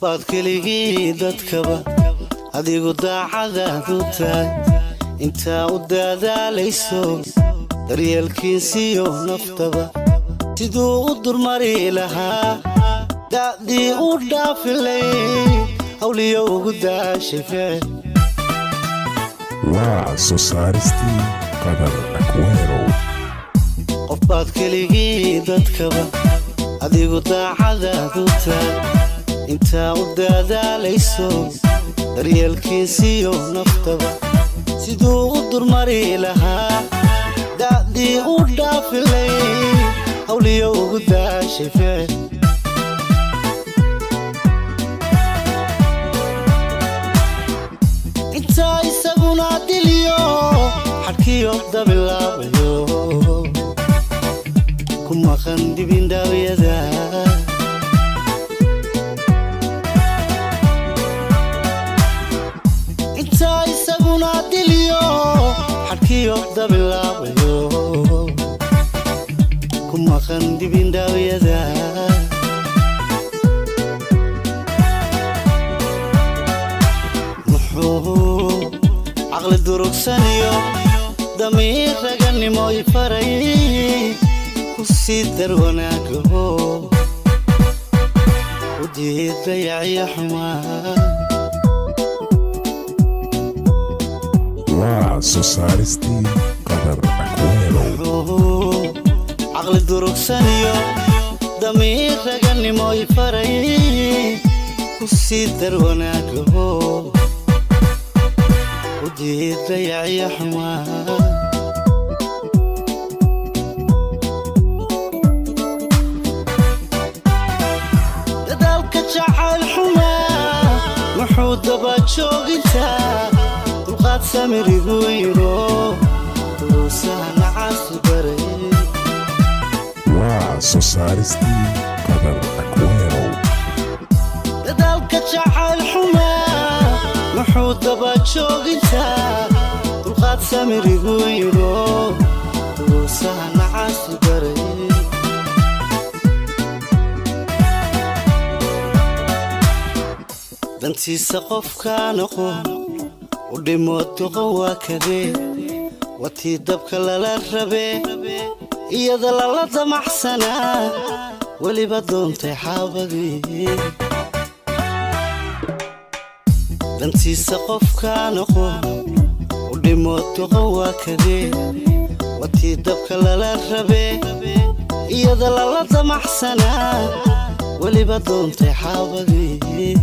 baad keligii dadkaba adigu daacadaadu tahay inta u dadaalayso daryeelkiisiyo naftaba siduu u durmari lahaa da'dii u dhaafilay hawliyo ugu daashay waa soo saaristii qadar Aquero qof baad keligii dadkaba adigu daacadaadu tahay inta u dadaalayso daryeelkiisiyo naftaba siduu u durmari lahaa da'dii u dhaafilay hawliyo ugu daashay inta isaguna diliyo xadkiyo dabilaabayo kuma qandibin daawiyada inta isaguna diliyo xadkiyo dabilaabayo kuma qandibin daawiyada muxuu caqli durugsaniyo damiir raganimo ifaray kusidar wanaago udiidayacyo xumaa waa soo saaristii qadar Aquero caqli durugsaniyo damiir raganimo ifaray kusidar wanaago udiidayacyo xumaa jacayl xumaa muxuu daba joogintaa dulqaad samirigu yiro duruusaha caasi baray waa soo saaristii qadar Aquero dadaalka jacayl xumaa muxuu daba joogintaa dulqaad samirigu yiro duruusaha caasi baray dantiisa qofkaan aqoon u dhimo doqon waa kadee watii dabka lala rabee iyada lala damaxsanaa weliba doontay xaabadii dantiisa qofkaan aqoon u dhimo doqon waa kadee watii dabka lala rabee iyada lala damaxsanaa weliba doontay xaabadii